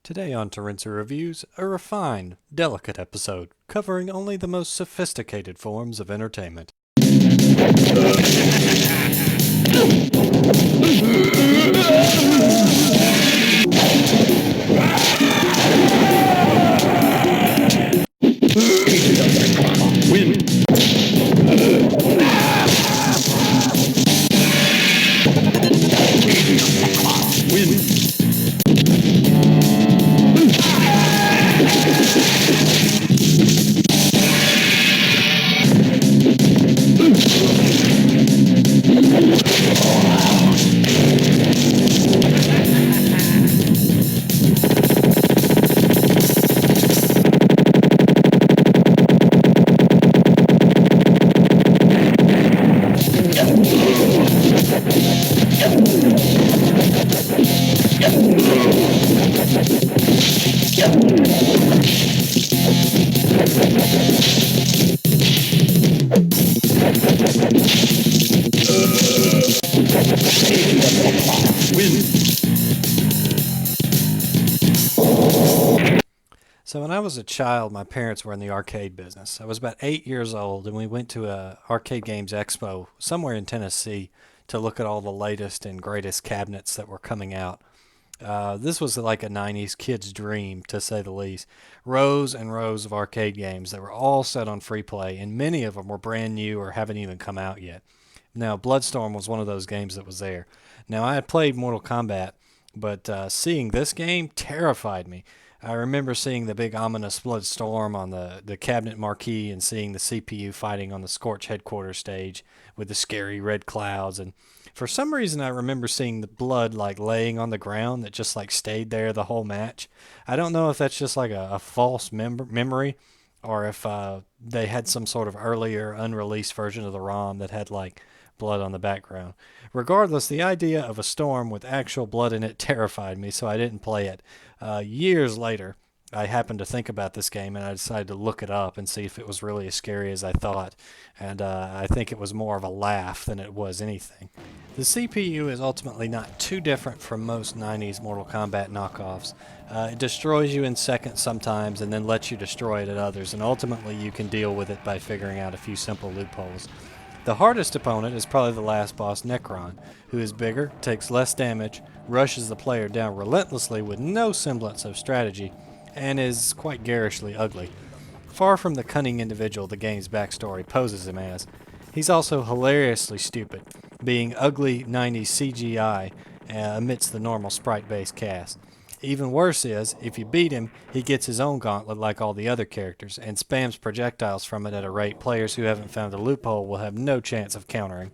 Today on Torentsu Reviews, a refined, delicate episode covering only the most sophisticated forms of entertainment. So when I was a child, my parents were in the arcade business. I was about 8 years old, and we went to a arcade games expo somewhere in Tennessee to look at all the latest and greatest cabinets that were coming out. This was like a 90s kid's dream, to say the least. Rows and rows of arcade games that were all set on free play, and many of them were brand new or haven't even come out yet. Now, Bloodstorm was one of those games that was there. Now, I had played Mortal Kombat, but seeing this game terrified me. I remember seeing the big ominous Bloodstorm on the cabinet marquee and seeing the CPU fighting on the Scorch headquarters stage with the scary red clouds. And for some reason, I remember seeing the blood like laying on the ground that just like stayed there the whole match. I don't know if that's just like a false memory or if they had some sort of earlier unreleased version of the ROM that had like blood on the background. Regardless, the idea of a storm with actual blood in it terrified me, so I didn't play it. Years later, I happened to think about this game and I decided to look it up and see if it was really as scary as I thought. And I think it was more of a laugh than it was anything. The CPU is ultimately not too different from most 90s Mortal Kombat knockoffs. It destroys you in seconds sometimes and then lets you destroy it at others, and ultimately you can deal with it by figuring out a few simple loopholes. The hardest opponent is probably the last boss, Necron, who is bigger, takes less damage, rushes the player down relentlessly with no semblance of strategy, and is quite garishly ugly. Far from the cunning individual the game's backstory poses him as, he's also hilariously stupid, being ugly 90s CGI amidst the normal sprite-based cast. Even worse is, if you beat him, he gets his own gauntlet like all the other characters, and spams projectiles from it at a rate players who haven't found a loophole will have no chance of countering.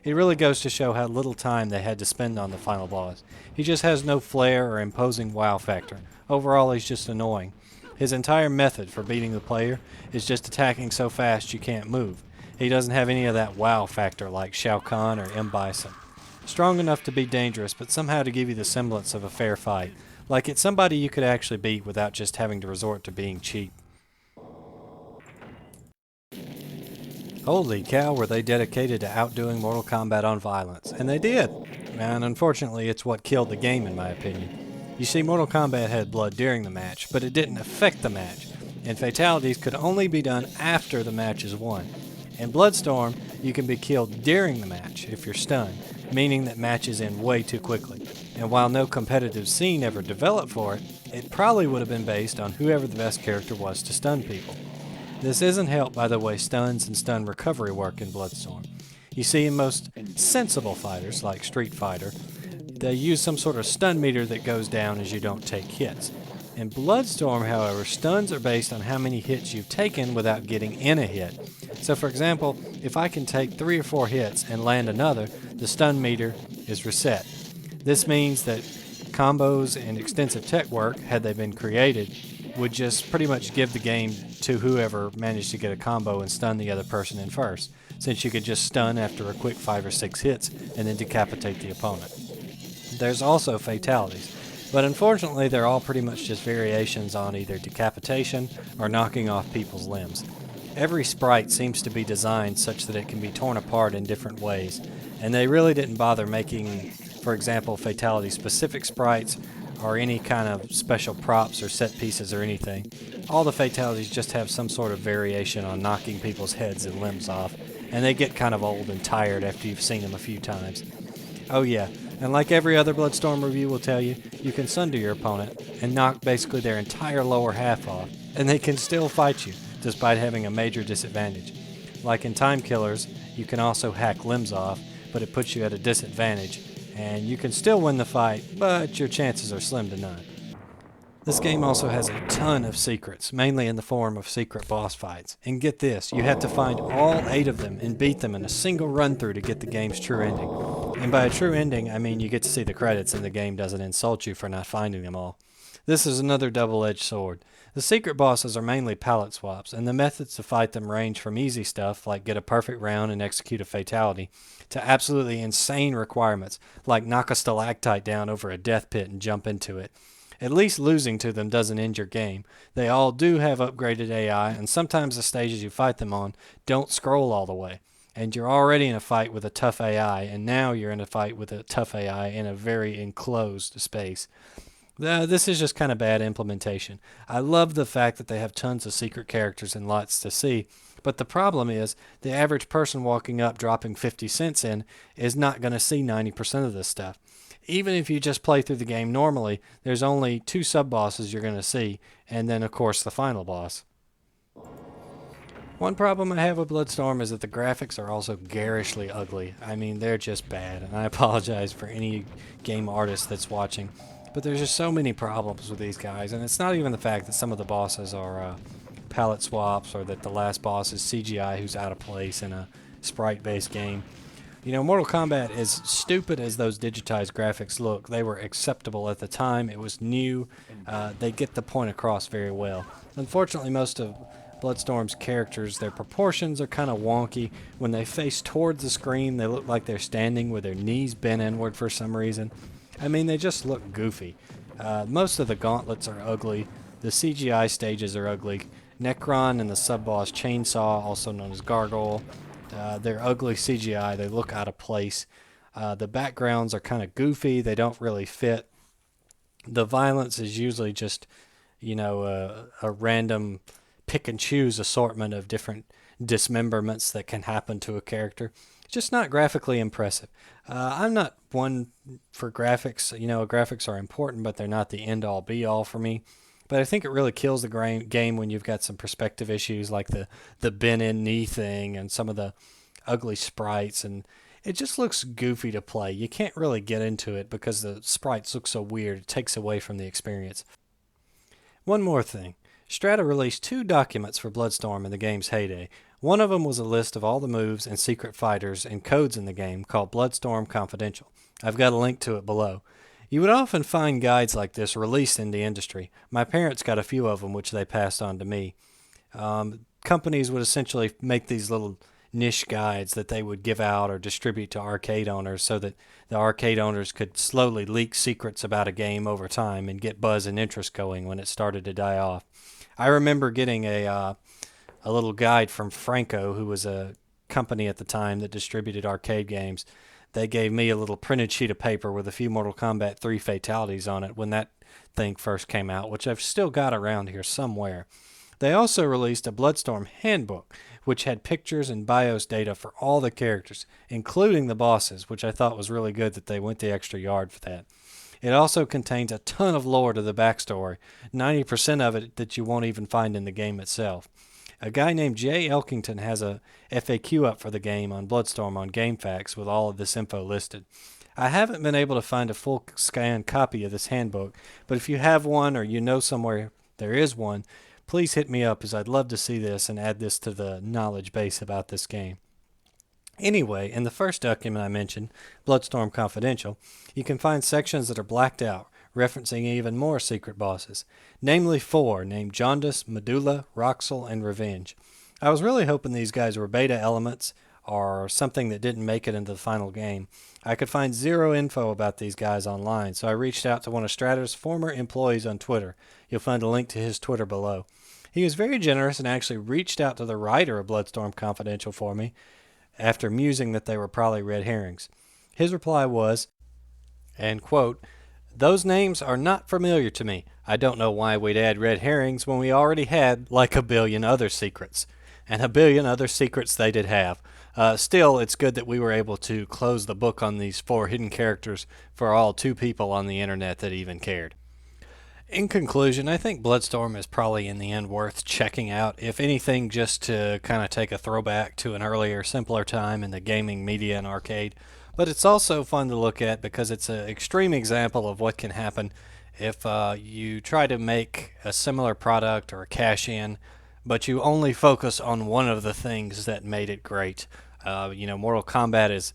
It really goes to show how little time they had to spend on the final boss. He just has no flair or imposing wow factor. Overall, he's just annoying. His entire method for beating the player is just attacking so fast you can't move. He doesn't have any of that wow factor like Shao Kahn or M. Bison. Strong enough to be dangerous, but somehow to give you the semblance of a fair fight. Like it's somebody you could actually beat without just having to resort to being cheap. Holy cow, were they dedicated to outdoing Mortal Kombat on violence. And they did. And unfortunately, it's what killed the game in my opinion. You see, Mortal Kombat had blood during the match, but it didn't affect the match. And fatalities could only be done after the match is won. In Bloodstorm, you can be killed during the match if you're stunned, meaning that matches end way too quickly. And while no competitive scene ever developed for it, it probably would have been based on whoever the best character was to stun people. This isn't helped by the way stuns and stun recovery work in Bloodstorm. You see, in most sensible fighters, like Street Fighter, they use some sort of stun meter that goes down as you don't take hits. In Bloodstorm, however, stuns are based on how many hits you've taken without getting in a hit. So for example, if I can take 3 or 4 hits and land another, the stun meter is reset. This means that combos and extensive tech work, had they been created, would just pretty much give the game to whoever managed to get a combo and stun the other person in first, since you could just stun after a quick 5 or 6 hits and then decapitate the opponent. There's also fatalities, but unfortunately they're all pretty much just variations on either decapitation or knocking off people's limbs. Every sprite seems to be designed such that it can be torn apart in different ways, and they really didn't bother making, for example, fatality-specific sprites or any kind of special props or set pieces or anything. All the fatalities just have some sort of variation on knocking people's heads and limbs off, and they get kind of old and tired after you've seen them a few times. Oh yeah, and like every other Bloodstorm review will tell you, you can sunder your opponent and knock basically their entire lower half off, and they can still fight you, despite having a major disadvantage. Like in Time Killers, you can also hack limbs off, but it puts you at a disadvantage, and you can still win the fight, but your chances are slim to none. This game also has a ton of secrets, mainly in the form of secret boss fights. And get this, you have to find all 8 of them and beat them in a single run-through to get the game's true ending. And by a true ending, I mean you get to see the credits and the game doesn't insult you for not finding them all. This is another double-edged sword. The secret bosses are mainly palette swaps, and the methods to fight them range from easy stuff, like get a perfect round and execute a fatality, to absolutely insane requirements, like knock a stalactite down over a death pit and jump into it. At least losing to them doesn't end your game. They all do have upgraded AI, and sometimes the stages you fight them on don't scroll all the way. And you're already in a fight with a tough AI, and now you're in a fight with a tough AI in a very enclosed space. This is just kind of bad implementation. I love the fact that they have tons of secret characters and lots to see, but the problem is the average person walking up dropping 50 cents in is not going to see 90% of this stuff. Even if you just play through the game normally, there's only 2 sub-bosses you're going to see, and then of course the final boss. One problem I have with Bloodstorm is that the graphics are also garishly ugly. I mean, they're just bad, and I apologize for any game artist that's watching. But there's just so many problems with these guys, and it's not even the fact that some of the bosses are palette swaps, or that the last boss is CGI who's out of place in a sprite-based game. You know, Mortal Kombat, as stupid as those digitized graphics look, they were acceptable at the time. It was new. They get the point across very well. Unfortunately, most of Bloodstorm's characters, their proportions are kind of wonky. When they face towards the screen, they look like they're standing with their knees bent inward for some reason. I mean, they just look goofy. Most of the gauntlets are ugly. The CGI stages are ugly. Necron and the sub-boss Chainsaw, also known as Gargoyle, they're ugly CGI. They look out of place. The backgrounds are kind of goofy. They don't really fit. The violence is usually just, a random pick and choose assortment of different dismemberments that can happen to a character. It's just not graphically impressive. I'm not one for graphics. Graphics are important, but they're not the end-all be-all for me. But I think it really kills the game when you've got some perspective issues like the bent-in knee thing and some of the ugly sprites, and it just looks goofy to play. You can't really get into it because the sprites look so weird. It takes away from the experience. One more thing. Strata released 2 documents for Bloodstorm in the game's heyday. One of them was a list of all the moves and secret fighters and codes in the game called Bloodstorm Confidential. I've got a link to it below. You would often find guides like this released in the industry. My parents got a few of them, which they passed on to me. Companies would essentially make these little niche guides that they would give out or distribute to arcade owners so that the arcade owners could slowly leak secrets about a game over time and get buzz and interest going when it started to die off. I remember getting a little guide from Franco, who was a company at the time that distributed arcade games. They gave me a little printed sheet of paper with a few Mortal Kombat 3 fatalities on it when that thing first came out, which I've still got around here somewhere. They also released a Bloodstorm handbook, which had pictures and BIOS data for all the characters, including the bosses, which I thought was really good that they went the extra yard for that. It also contains a ton of lore to the backstory, 90% of it that you won't even find in the game itself. A guy named Jay Elkington has a FAQ up for the game on Bloodstorm on GameFAQs with all of this info listed. I haven't been able to find a full scanned copy of this handbook, but if you have one or you know somewhere there is one, please hit me up, as I'd love to see this and add this to the knowledge base about this game. Anyway, in the first document I mentioned, Bloodstorm Confidential, you can find sections that are blacked out, referencing even more secret bosses, namely 4 named Jaundice, Medulla, Roxel, and Revenge. I was really hoping these guys were beta elements or something that didn't make it into the final game. I could find 0 info about these guys online, so I reached out to one of Strata's former employees on Twitter. You'll find a link to his Twitter below. He was very generous and actually reached out to the writer of Bloodstorm Confidential for me, after musing that they were probably red herrings. His reply was, and quote, Those names are not familiar to me. I don't know why we'd add red herrings when we already had like a billion other secrets. And a billion other secrets they did have. Still, it's good that we were able to close the book on these 4 hidden characters for all 2 people on the internet that even cared. In conclusion, I think Bloodstorm is probably in the end worth checking out, if anything, just to kind of take a throwback to an earlier, simpler time in the gaming media and arcade. But it's also fun to look at because it's an extreme example of what can happen if you try to make a similar product or a cash in, but you only focus on one of the things that made it great. Mortal Kombat is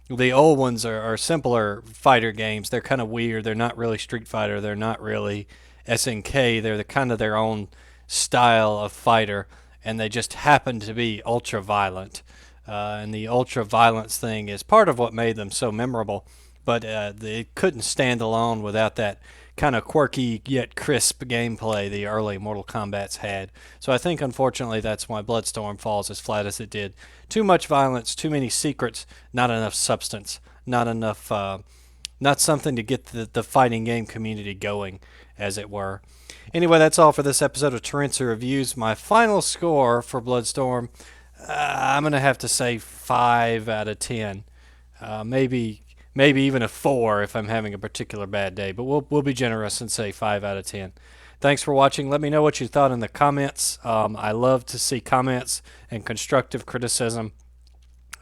the old ones are simpler fighter games. They're kind of weird. They're not really Street Fighter. They're not really SNK. They're kind of their own style of fighter, and they just happen to be ultra violent. And the ultra violence thing is part of what made them so memorable. But they couldn't stand alone without that kind of quirky yet crisp gameplay the early Mortal Kombats had. So I think, unfortunately, that's why Bloodstorm falls as flat as it did. Too much violence, too many secrets, not enough substance, not enough, not something to get the fighting game community going, as it were. Anyway, that's all for this episode of Torentsu Reviews. My final score for Bloodstorm, I'm going to have to say 5 out of 10. Maybe even a 4 if I'm having a particular bad day, but we'll be generous and say 5 out of 10. Thanks for watching. Let me know what you thought in the comments. I love to see comments and constructive criticism.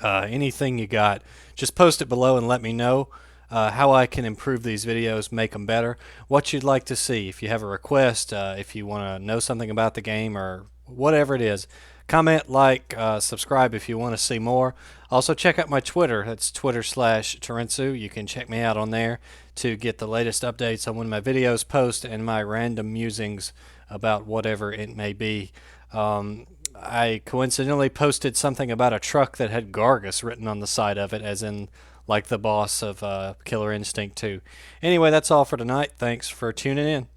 Anything you got, just post it below and let me know how I can improve these videos, make them better, what you'd like to see. If you have a request, if you want to know something about the game or whatever it is, comment, like, subscribe if you want to see more. Also, check out my Twitter. That's Twitter/Torentsu. You can check me out on there to get the latest updates on when my videos post and my random musings about whatever it may be. I coincidentally posted something about a truck that had Gargus written on the side of it, as in like the boss of Killer Instinct 2. Anyway, that's all for tonight. Thanks for tuning in.